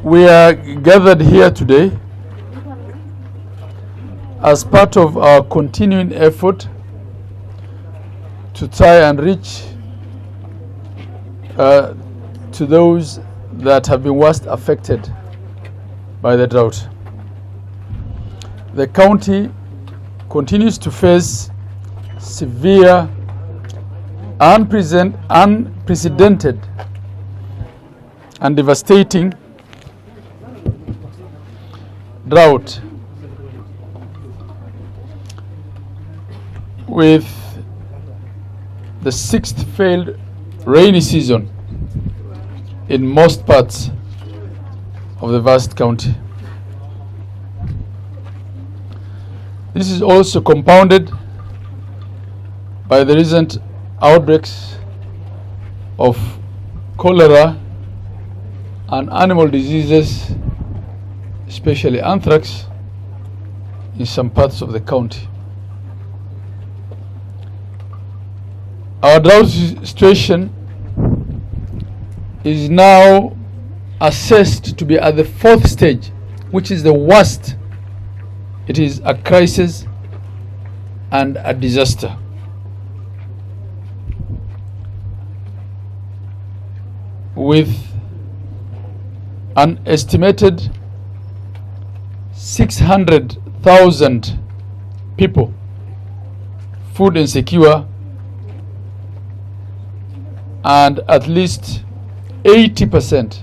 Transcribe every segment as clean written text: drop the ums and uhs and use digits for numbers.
We are gathered here today as part of our continuing effort to try and reach to those that have been worst affected by the drought. The county continues to face severe, unprecedented and devastating drought, with the sixth failed rainy season in most parts of the vast county. This is also compounded by the recent outbreaks of cholera and animal diseases, especially anthrax, in some parts of the county. Our drought situation is now assessed to be at the fourth stage, which is the worst. It is a crisis and a disaster. With an estimated 600,000 people food insecure and at least 80%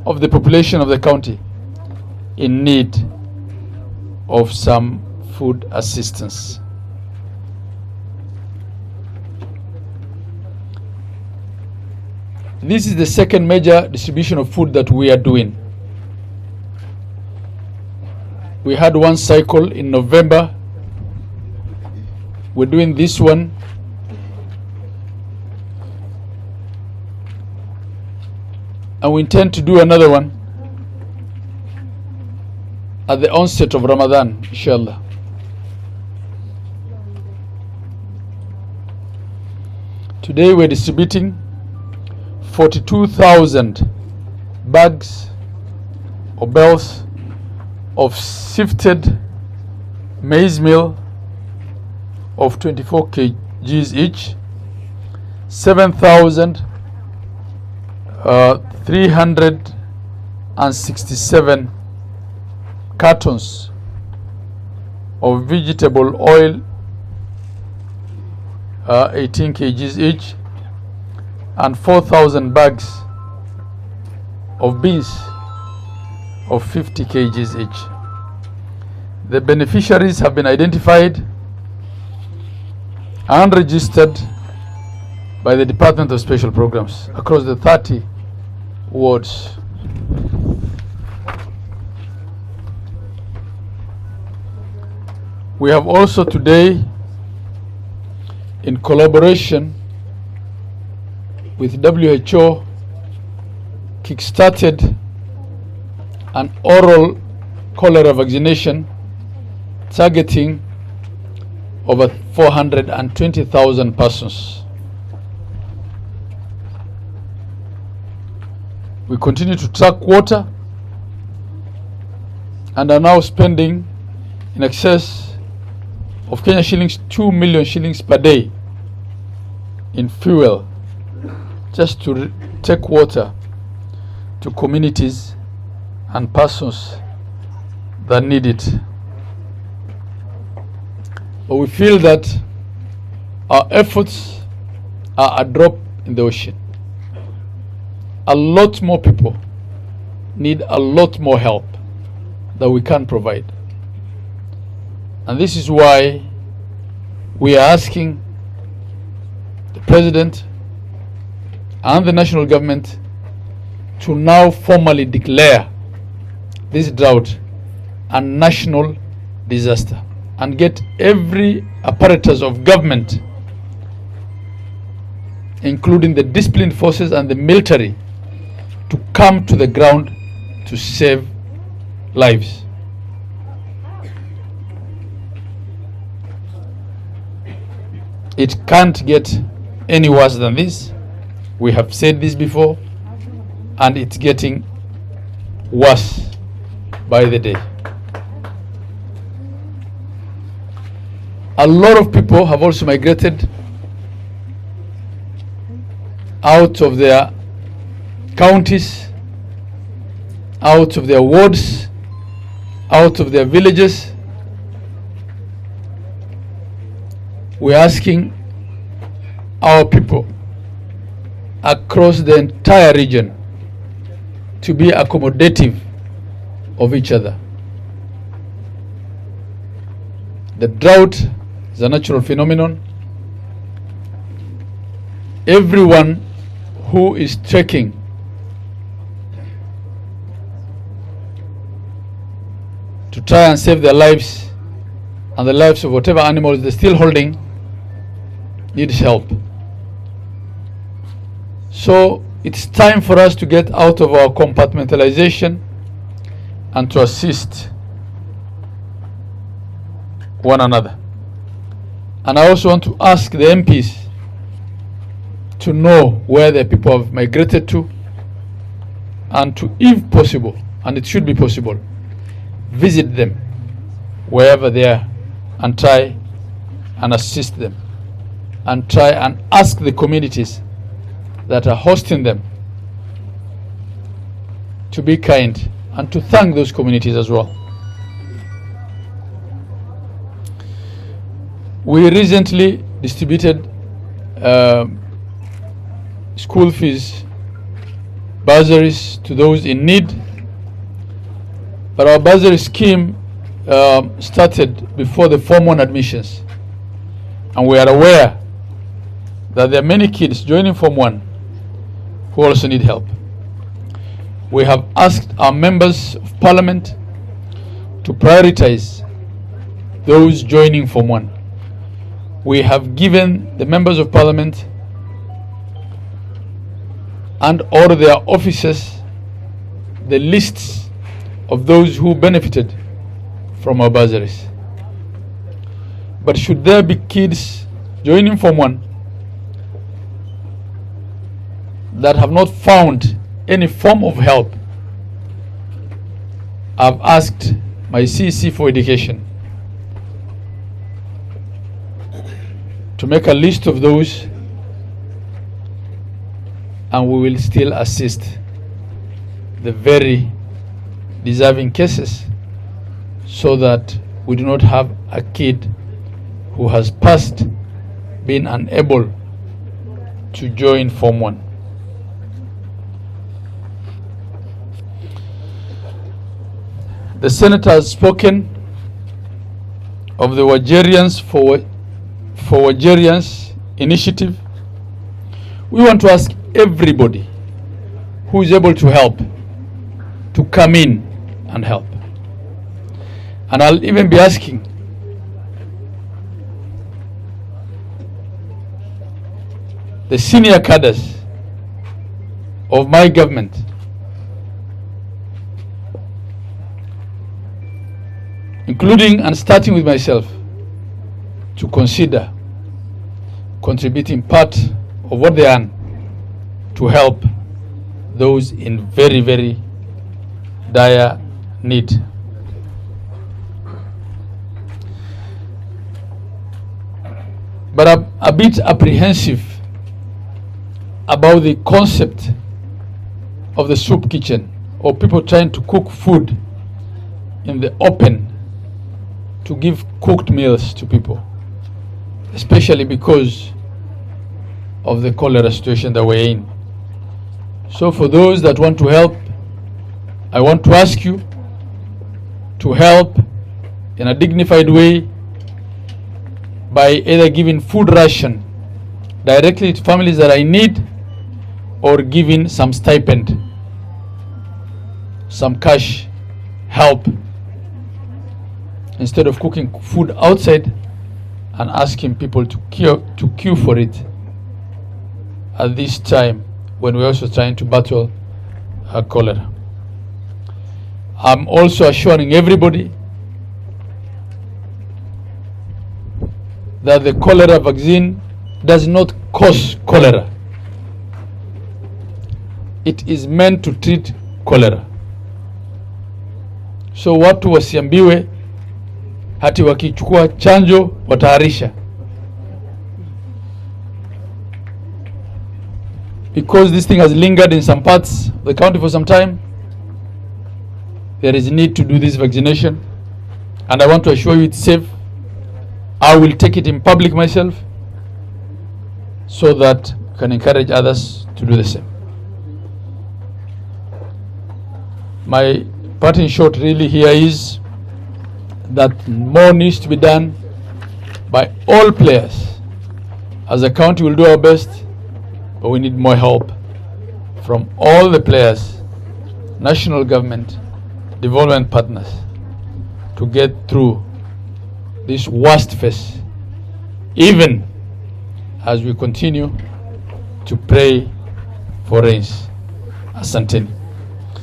of the population of the county in need of some food assistance. This is the second major distribution of food that we are doing. We had one cycle in November. We're doing this one. And we intend to do another one at the onset of Ramadan, inshallah. Today we're distributing 42,000 bags or bales of sifted maize meal of 24 kgs each, 7,367 cartons of vegetable oil, 18 kgs each, and 4,000 bags of beans of 50 kgs each. The beneficiaries have been identified and registered by the Department of Special Programs across the 30 wards. We have also today, in collaboration with WHO, kick-started an oral cholera vaccination targeting over 420,000 persons. We continue to track water and are now spending in excess of Kenya shillings, 2 million shillings per day in fuel just to take water to communities and persons that need it. But we feel that our efforts are a drop in the ocean. A lot more people need a lot more help that we can provide. And this is why we are asking the President and the national government to now formally declare this drought a national disaster and get every apparatus of government, including the disciplined forces and the military, to come to the ground to save lives. It can't get any worse than this. We have said this before, and it's getting worse by the day. A lot of people have also migrated out of their counties, out of their wards, out of their villages. We're asking our people across the entire region to be accommodative of each other. The drought is a natural phenomenon. Everyone who is trekking to try and save their lives and the lives of whatever animals they're still holding needs help. So it's time for us to get out of our compartmentalization and to assist one another. And I also want to ask the MPs to know where the people have migrated to, and to, if possible, and it should be possible, visit them wherever they are and try and assist them, and try and ask the communities that are hosting them to be kind and to thank those communities as well. We recently distributed school fees bursaries to those in need, but our bursary scheme started before the Form 1 admissions, and we are aware that there are many kids joining Form 1 who also need help. We have asked our members of parliament to prioritize those joining Form 1. We have given the members of parliament and or their officers the lists of those who benefited from our bursaries. But should there be kids joining Form 1 that have not found any form of help, I've asked my CC for education to make a list of those, and we will still assist the very deserving cases so that we do not have a kid who has passed being unable to join Form 1. The Senator has spoken of the Wajirians for Wajirians initiative. We want to ask everybody who is able to help to come in and help. And I'll even be asking the senior cadres of my government including and starting with myself to consider contributing part of what they earn to help those in very, very dire need. But I'm a bit apprehensive about the concept of the soup kitchen, or people trying to cook food in the open to give cooked meals to people, especially because of the cholera situation that we're in. So for those that want to help, I want to ask you to help in a dignified way by either giving food ration directly to families that are in need, or giving some stipend, some cash help, instead of cooking food outside and asking people to queue for it at this time when we're also trying to battle cholera. I'm also assuring everybody that the cholera vaccine does not cause cholera. It is meant to treat cholera. So watu wasiambiwe hati wakichukua chanjo wataharisha. Because this thing has lingered in some parts of the county for some time, there is a need to do this vaccination, and I want to assure you it's safe. I will take it in public myself so that I can encourage others to do the same. My parting shot really here is that more needs to be done by all players. As a county, we'll do our best, but we need more help from all the players, national government, development partners, to get through this worst phase, even as we continue to pray for rains. Asanteni.